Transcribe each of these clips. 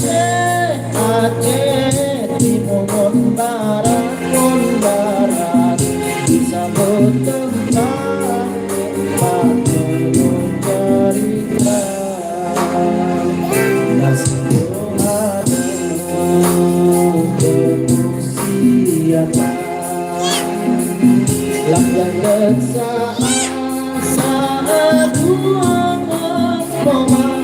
Aceh Timur Barat pun barat bisa bertempat nikmat penuh cerita kasih ada kemusiatan langgang kesaat saat dua memang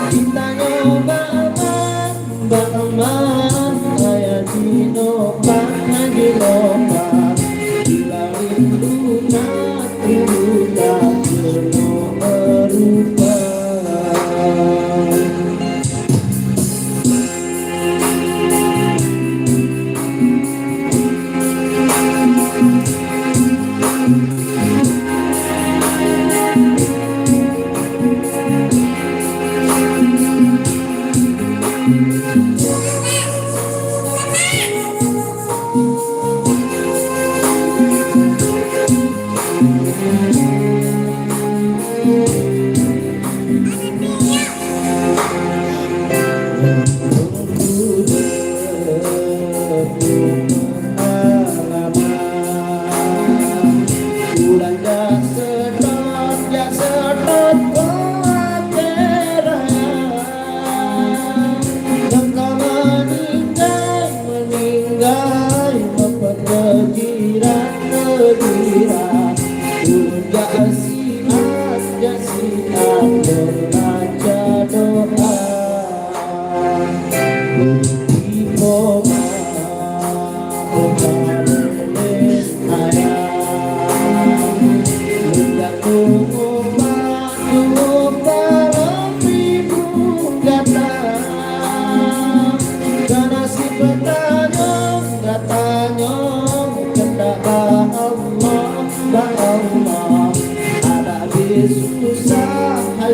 kita nyoba aman ayah dinopak dinopak bila rindukan rindukan penuh merupa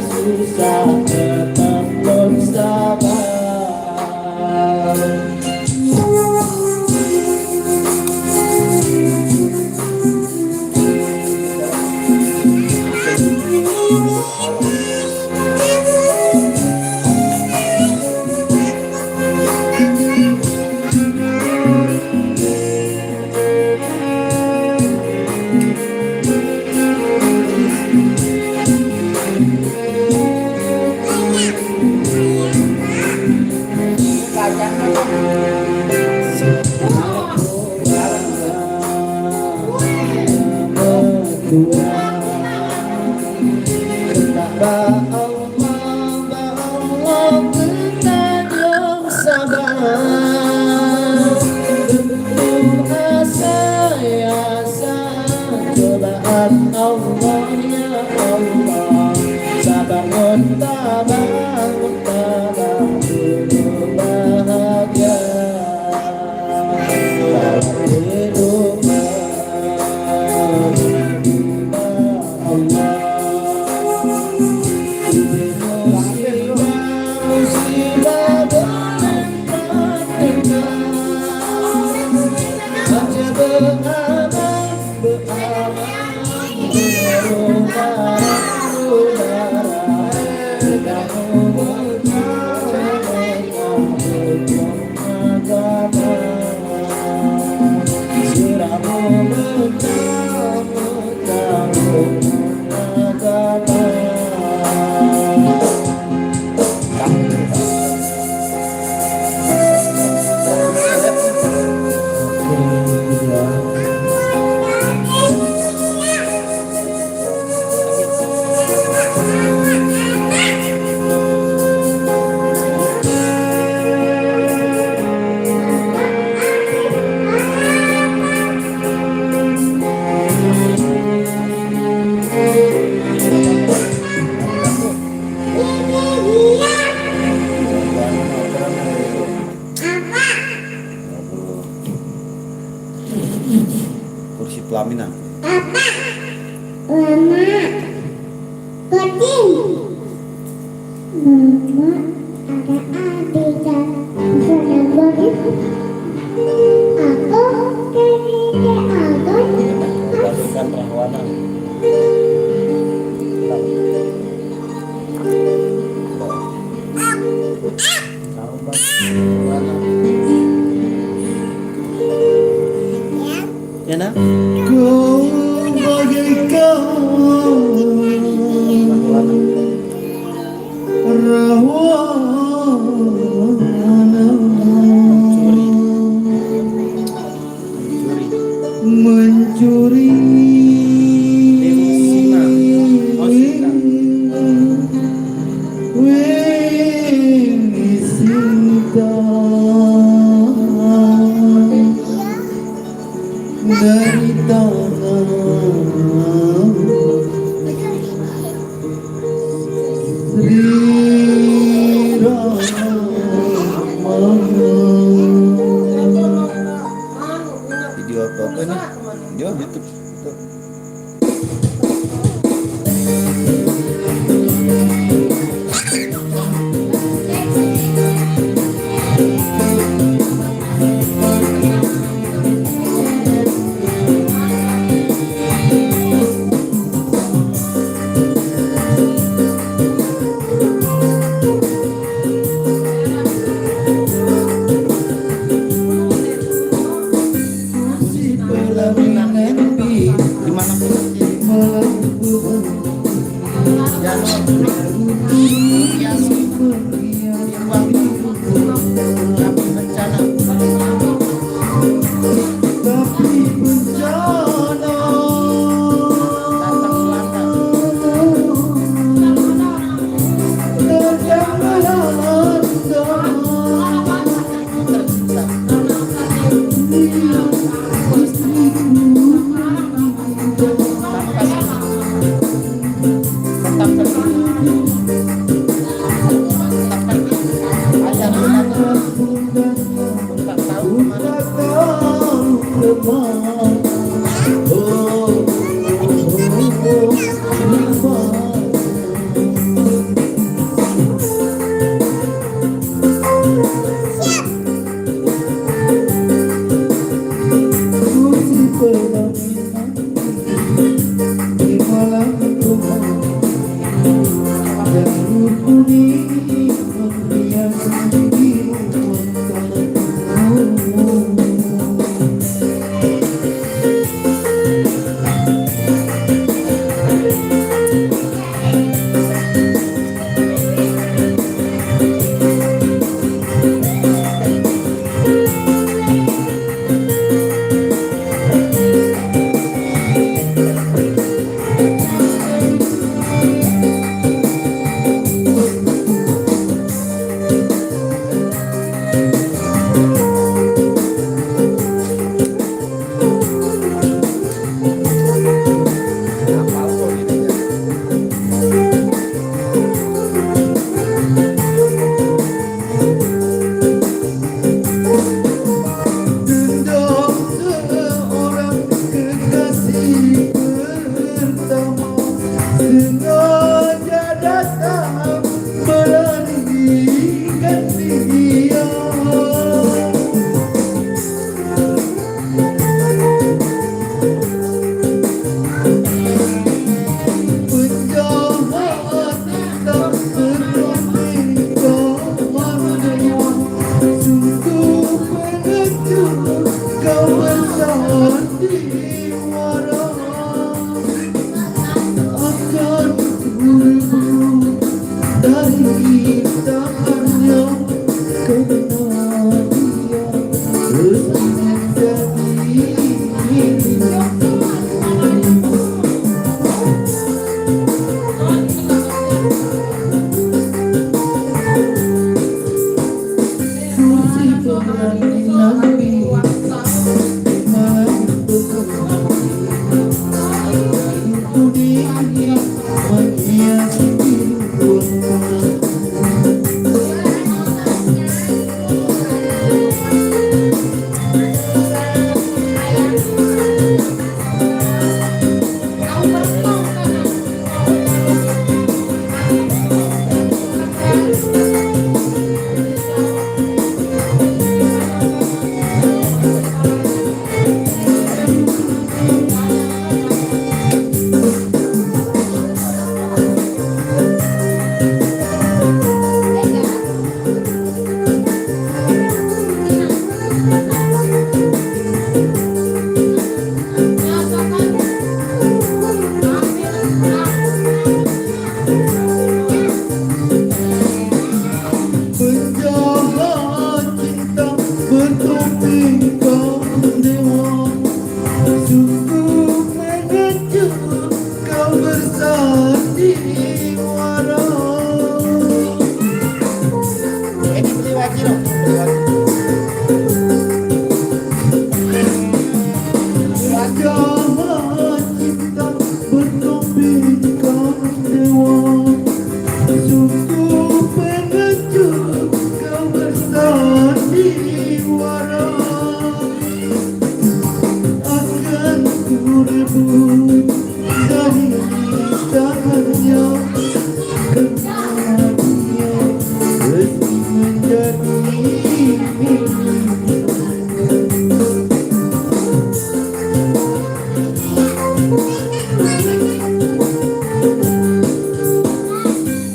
susah tetap bersabar. Kursi pelaminan. Apa? Lama. Kucing. Mama ada adik dan berapa itu? Aku kayaknya agon. Lakukan rahwana. Tahu bang. Mana? Ya nak? Kau bagaikan Mana? rawana Curi. mencuri Sina. Oh, Sina. Wengi sinta dari tangan Sri Rama Penjahat cinta bertopeng kau dewa, sungguh mengejut kau bersandiwara. Ini beli wajib dong. Penjahat cinta bertopeng kau dewa, sungguh mengejut kau bersandiwara. Akan ku rebut dari tangannya, karena dia resmi menjadi milikku.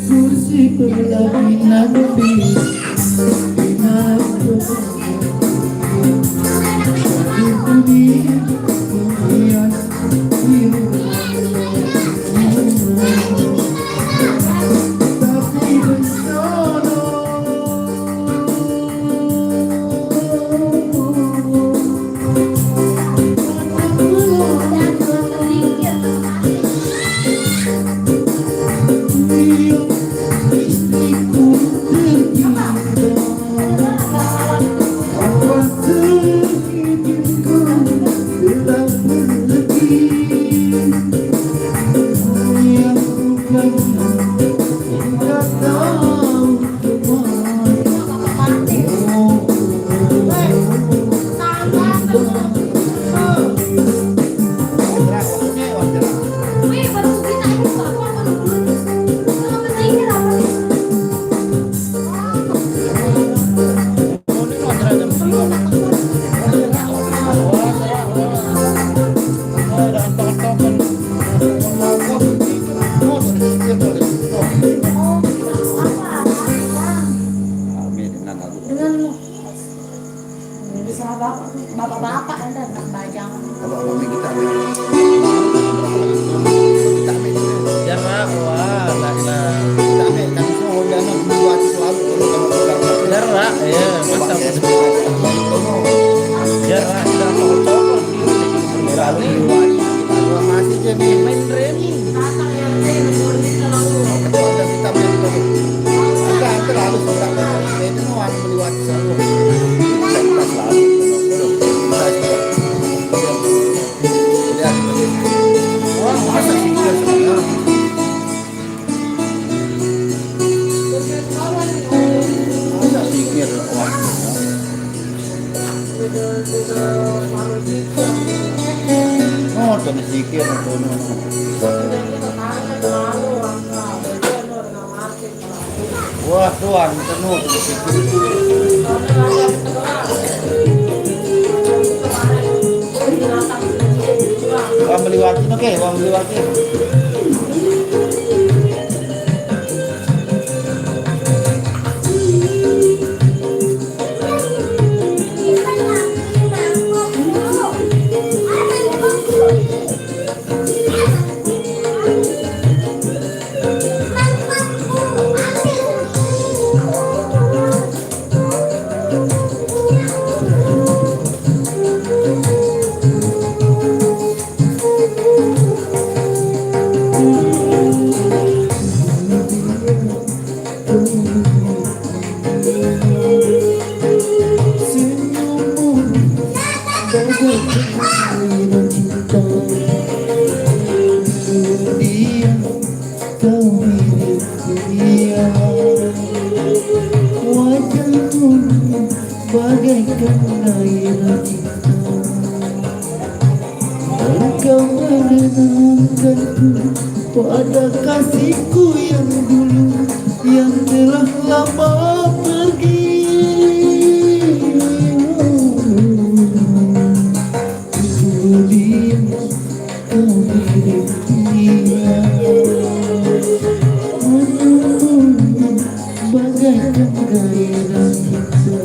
Kursi pelaminan bina tapi bersama dia istriku tercinta. Apa sehidupku telah pergi, yang bukan hingga tahu kemana. Bapak-bapak Anda nak bajang. Kalau kami kita jarak wah kami semua udah membuat selalu jarak ya masa jarak sudah tokol berani masih jadi main training kalau kita main enggak terlalu sudah itu mau melihat selalu kita selalu wah masa sih sebenarnya masa sikir wah oh tuh sikir tuh wah tuan penuh tuh sikir wah meliwatin oke wah meliwatin bagaikan air cinta, engkau menenangkanku pada kasihku yang dulu yang telah lama pergi. Kemudian kau milik dia, bagaikan gairah cinta.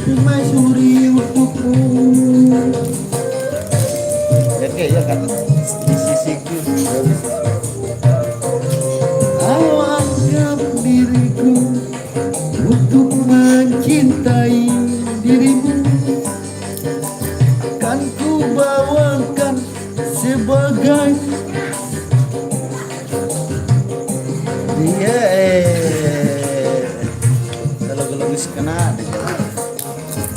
permaisuri untukmu. Oke ya kan di sisiku. Kau anggap diriku untuk mencintai dirimu, kan ku bawakan sebagai Iya. Kalau lebih kena deh.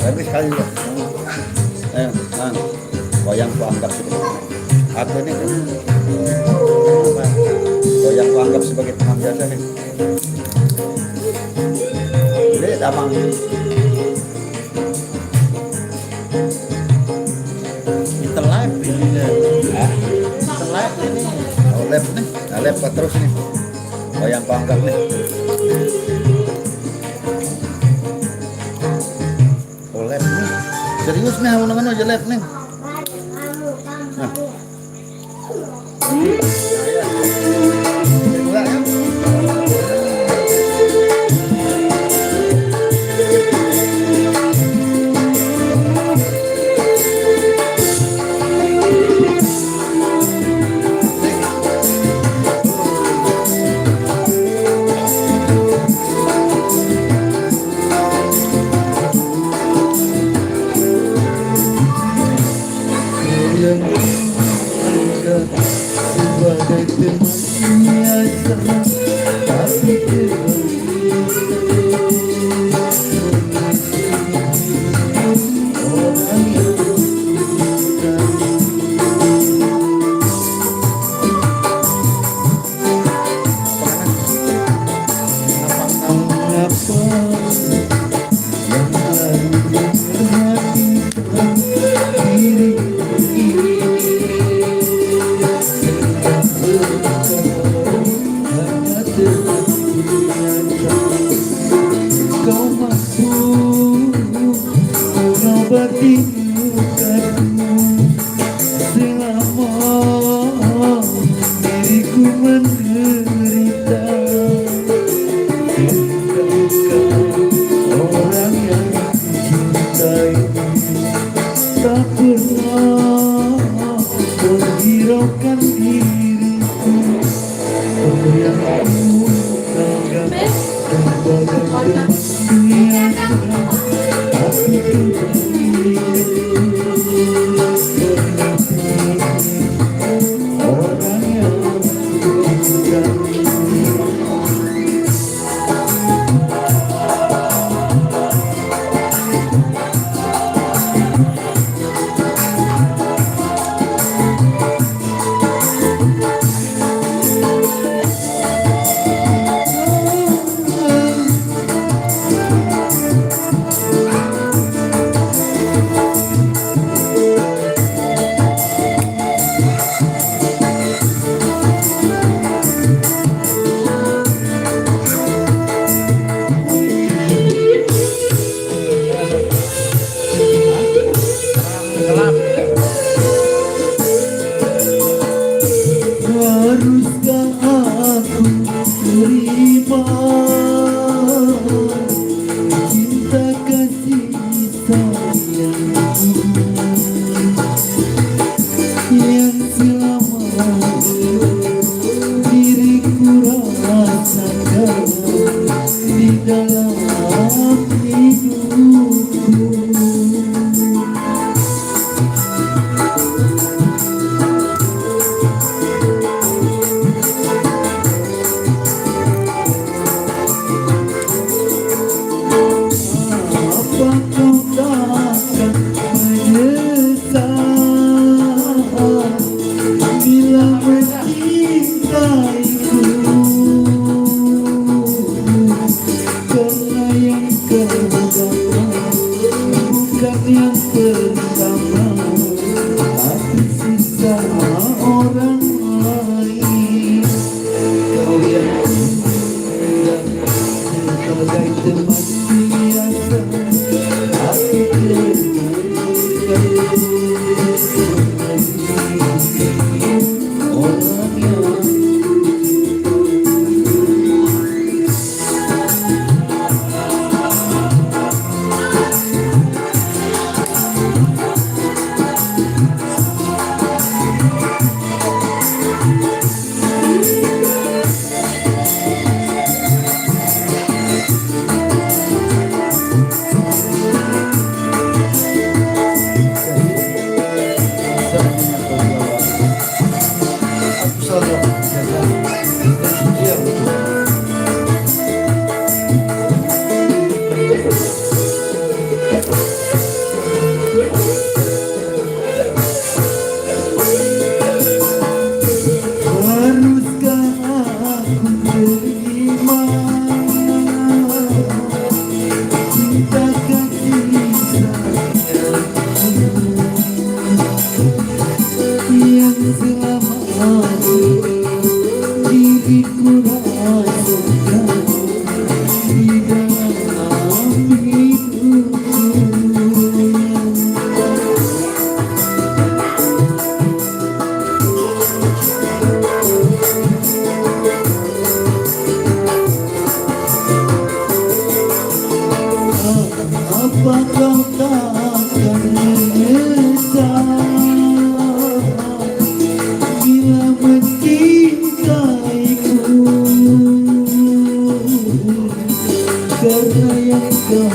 Tapi sekali ya. Kan. Goyang ku anggap sebagai aku ini kan. Goyang ku anggap sebagai teman biasa nih. Jadi abang kita live ini deh. Kita live ini. Oh live nih. Nah, live terus nih. Goyang ku anggap nih. Oh live nih. Serius nih, aku nonton aja live nih. Nah. Mulai ya. yang anggap sebagai teman biasa, tapi orang yang mengapa yang lalu memperhatikan diri ini hanya terbiasa. Kau mampu mengobati lukaku selama diriku menderita. Orang yang cintai tak pernah menghiraukan diriku. Kau yang aku anggap sebagai teman biasa, tapi kembali orang yang cintai. Haruskah aku terima cinta kasih sayangku yang selama diriku rasakan di dalam hidupku. Apa kau takkan menyesal bila mencintaiku? Karena yang kau dapat bukan yang pertama, tapi sisa orang lain. Kau yang sebagai teman biasa, tapi orang yang bila mencintaiku, karena yang kau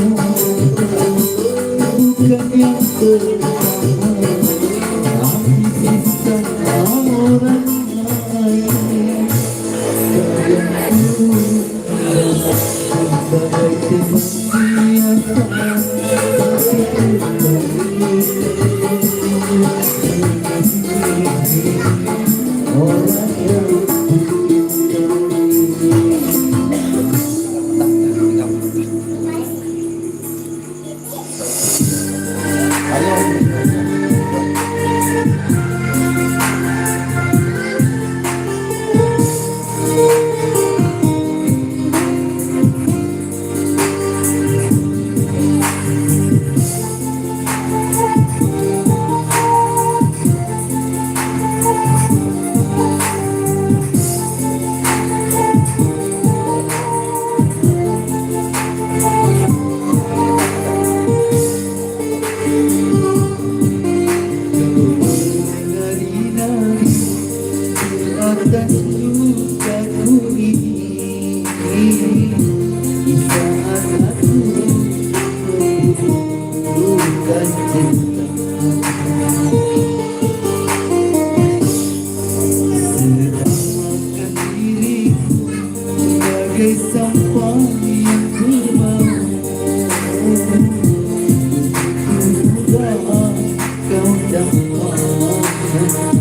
bukan yang pertama, tapi sisa orang lain. Bagai teman biasa, tapi orang yang atas lukaku ini, di saat aku membutuhkan cinta, selamatkan diriku sebagai sampah yang berbau. Mudah kau dapatkan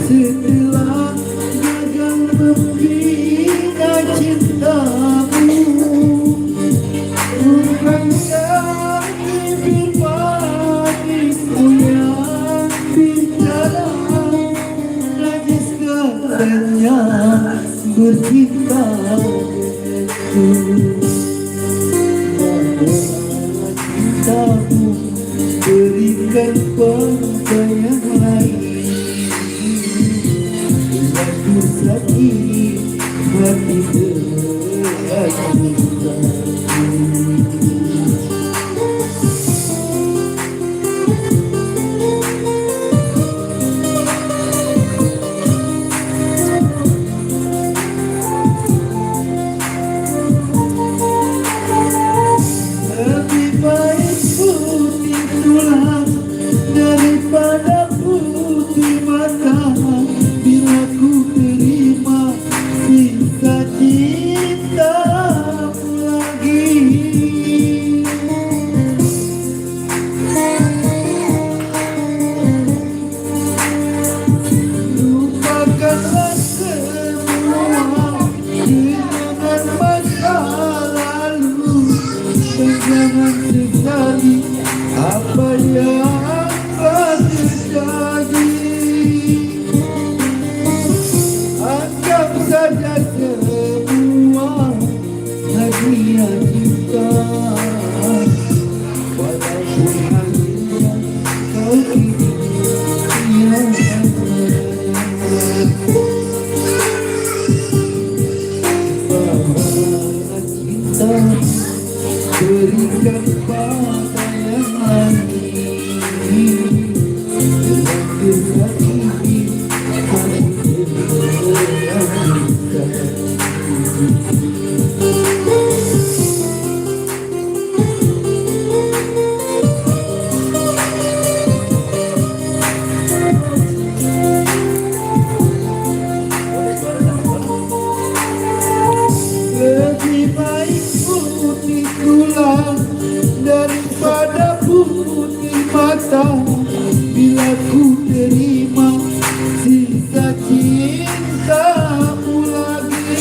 setelah gagal membina cintamu, bukankah bibir manismu yang bicara, najis katanya bercinta denganku. Bahwa cintamu berikan pada yang lain, aku sakit hati lebih baik putih tulang daripada putih mata, bila ku terima sisa cintamu lagi. Lupakanlah semua kenangan masa lalu, dan jangan sesali apa yang terjadi. Anggap saja semua hadiah cinta, walaupun hanya kau kini yang bahwa cinta berikan pada yang lain, dengan kisah ini masih lebih baik putih tulang daripada putih mata, bila ku terima sisa cintamu lagi.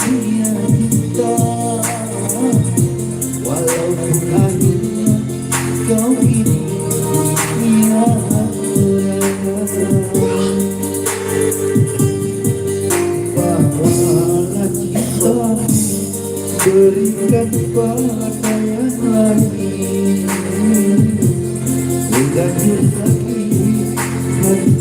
rahasia kita, walaupun akhirnya kau kini yang merasa. Bawalah cinta, berikan pada yang lain, mengganjur lagi hari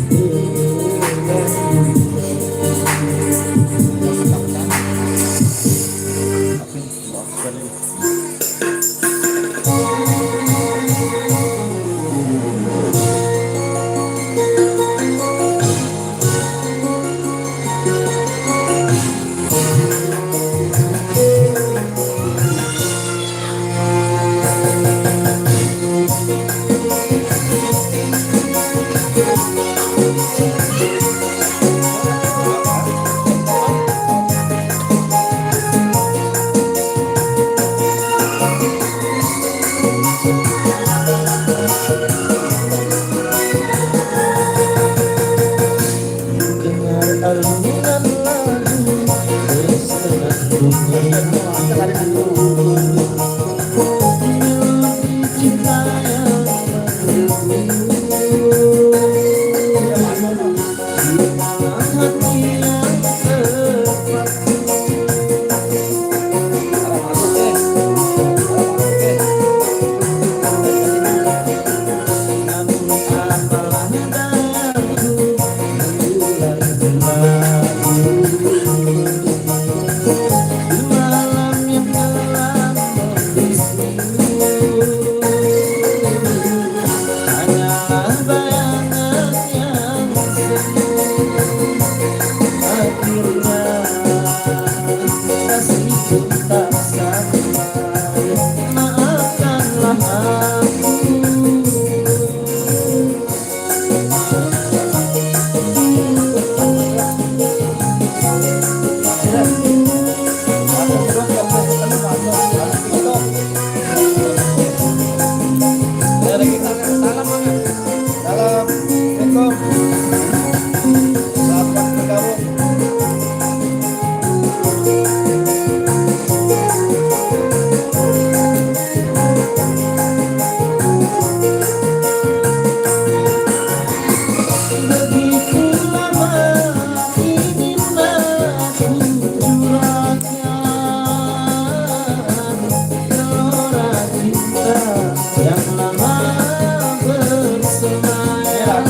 berlalu. Alunan lagu bersenang melodi cinta yang merdu di dalam hati yang terpaku. Namun apalah dayaku mulai berlalu. Di malam yang gelap membisu, hanyalah bayangan yang semu. Akhirnya kasihku tak sampai, maafkanlah aku. Begitu lama ingin aku curahkan gelora cinta yang lama bersemayam.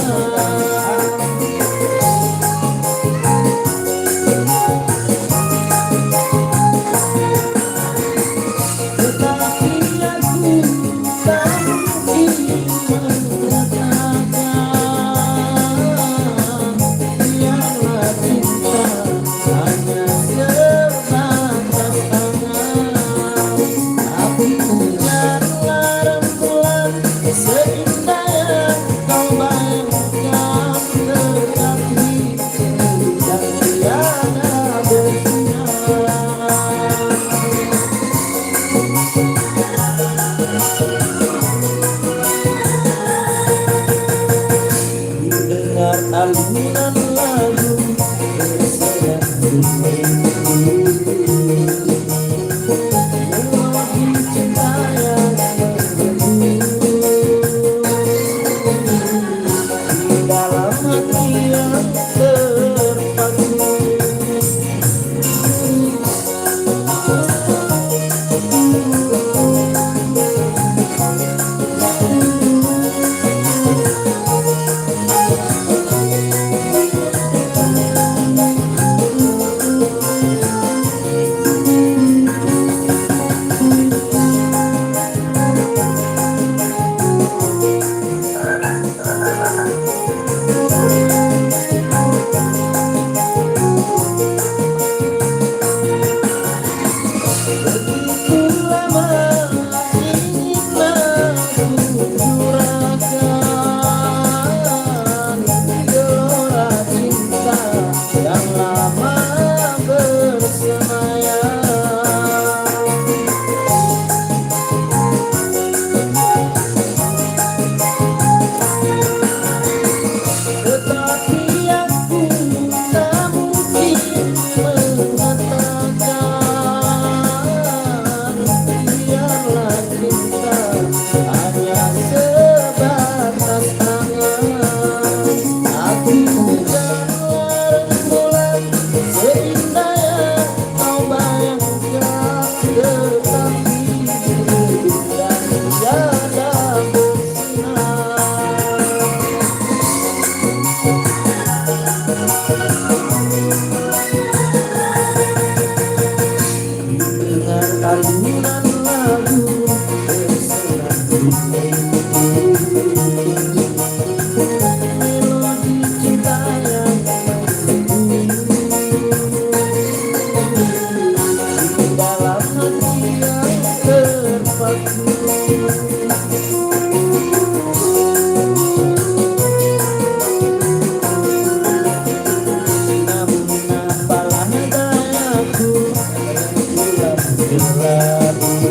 Tetapi aku tak mungkin mengatakan biarlah cinta hanya sebatas lantunan lagu bersenandung melodi cinta yang di dalam hati yang terpaku. Namun apalah dayaku, bulan gelap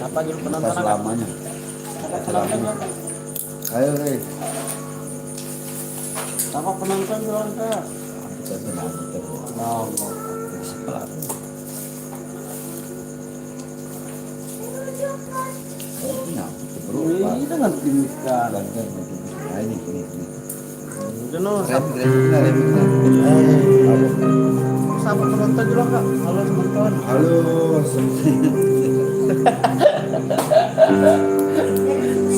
Siapa jul Tak penonton? selamanya. Siapa penonton jul? Ayo, Rey. Siapa penonton jul anda? Kita benar betul. No. Ini dengan timika. Nah, ini. Udah no. Rem. Siapa penonton jul enggak? Halo penonton. Halo.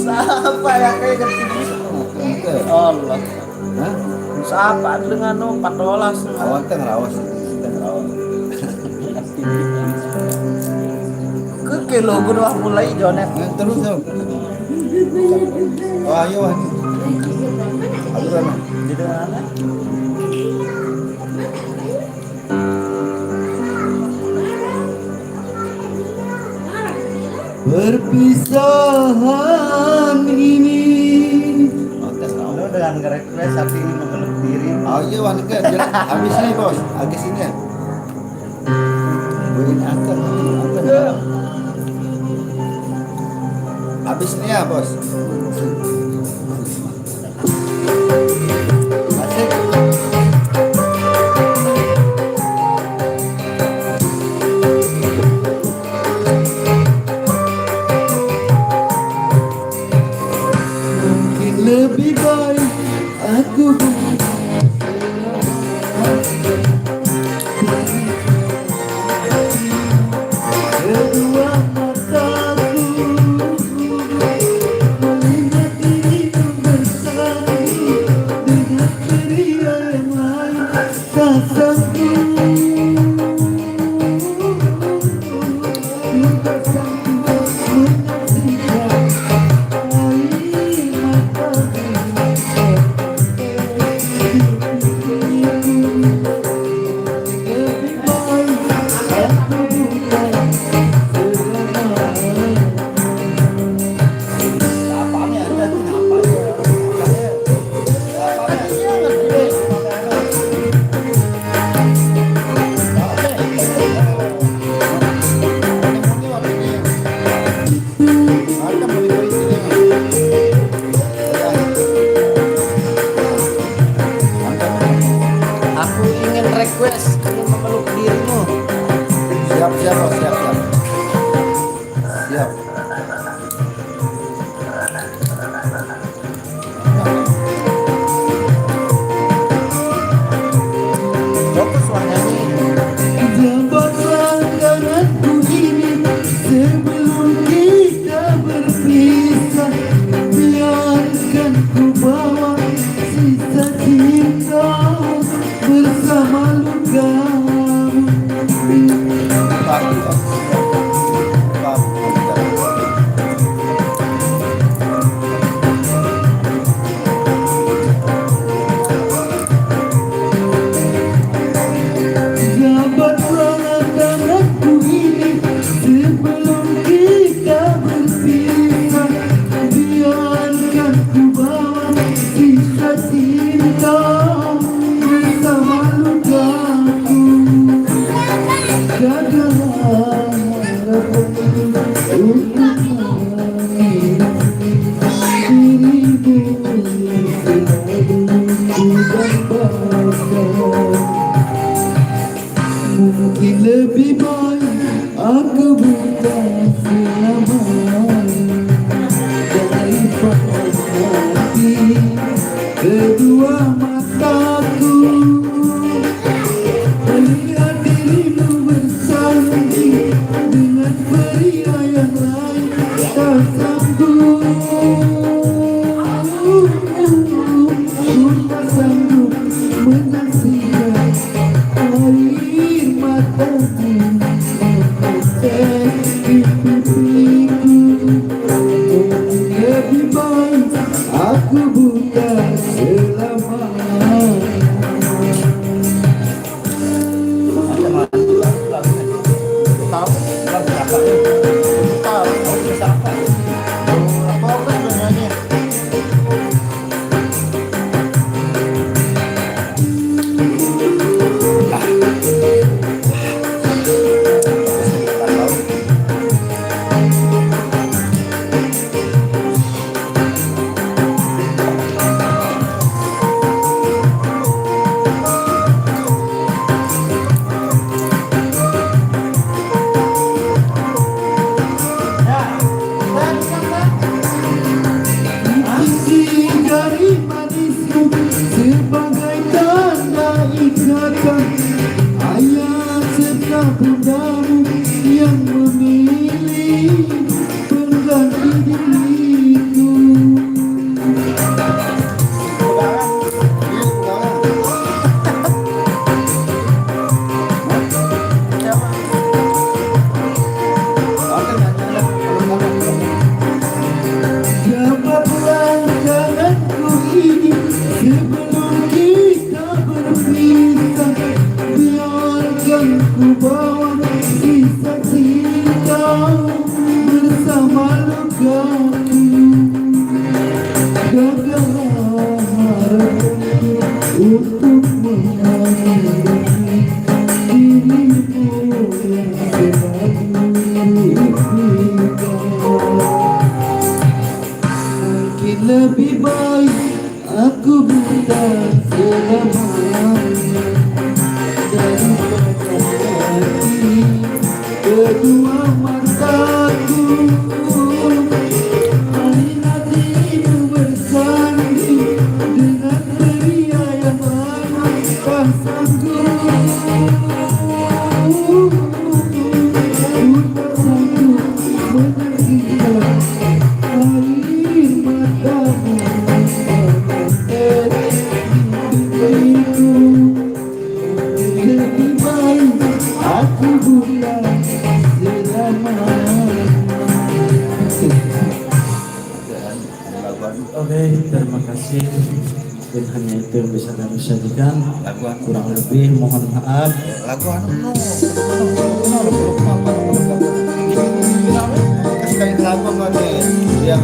Siapa yang kayak gitu? Allah. Hah? Siapa dengan no 14? Awan teh ngerawas. Kita ngerawas. Ke kilo gue udah mulai jonet. Terus dong. Oh, ayo. Aduh, mana? Di mana? Perpisahan ini Lo dengan request tapi ini memeluk diri. Ayo, wanita. Habis nih, Bos. Habis ini ya. Buin angkat. Habis nih ya, Bos. Asik. mungkin lebih baik aku kedua mataku melihat dirimu bersatu dengan pria yang lain tak sanggup tak sanggup menyaksikan air matamu. Lebih baik aku bukan selamanya. Apanya ada apa ya? Aku ingin request ingin memeluk dirimu. Siap, Bos. Siap. Fokus nyanyi. Jambatan tanganku ini sebelum kita berpisah, biarkan ku bawa sisa cinta bersama lukamu. Jabat tangan tanganku ini sebelum kita berpisah, biarkan ku bawa sisa cinta bersama lukaku. Jagalah harapanku untuk menghilangkan dirimu yang selalu ku dambakan. Mungkin lebih baik aku bukan selamanya daripada mati kedua mataku melihat dirimu bersanding dengan pria yang lain. melukaku, gagal harapanku untuk mengakhiri dirimu yang selalu impikan. Mungkin lebih baik aku buta selamanya daripada mati kedua mataku. Marilah dirimu bersanding dengan pria yang mana tak sanggup untuk menyingkirkan air matamu. Lebih baik aku buta selamanya. Oke, terima kasih. Mungkin hanya itu yang bisa kami sajikan. Kurang lebih mohon maaf. Lagu anu kasih kali lagu apa nih yang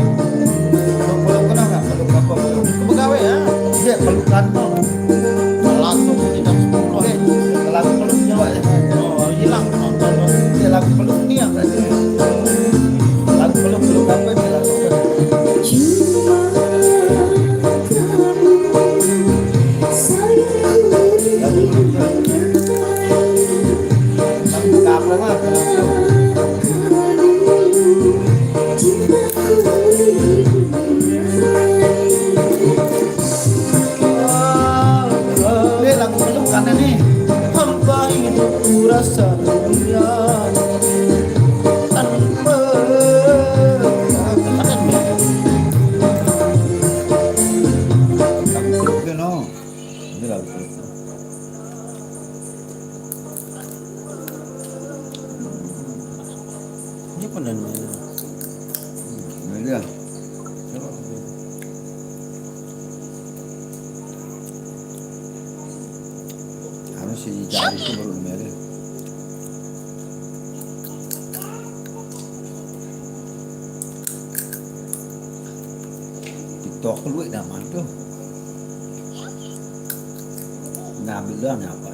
peluk kenal nggak peluk apa pegawai ya dia pelukan langsung kita 10 lagu peluk Jawa ya hilang nonton dia lagu peluk nih yang tadi lagu peluk apa ini lagu lagu pelukan nih Hampa hidupku rasa dunia tanpa lagu peluk you know ini lagu peluk Ini pendananya. ini dia harus si jari itu baru ini ada TikTok lu dah mantu ngambil dah ni apa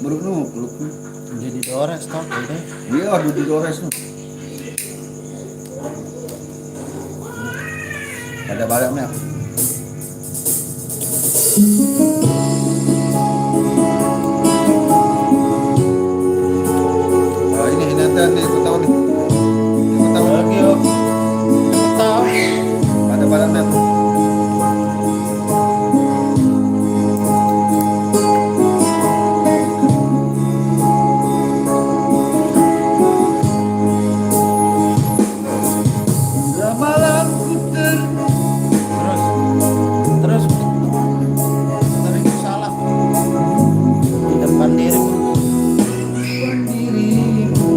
peluk nu peluk nu Jadi dores toh, udah. dia ada di Dores nu ada baliknya oh ini nanti aku tahu nih aku tahu lagi yo tahu ada baliknya ramalanku Terus tarik salah di depan diri. dirimu.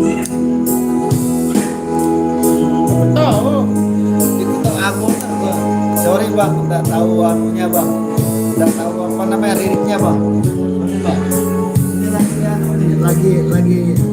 Tahu. itu tuh aku sorry bang tidak tahu anunya bang tidak tahu apa namanya liriknya bang Ini lagi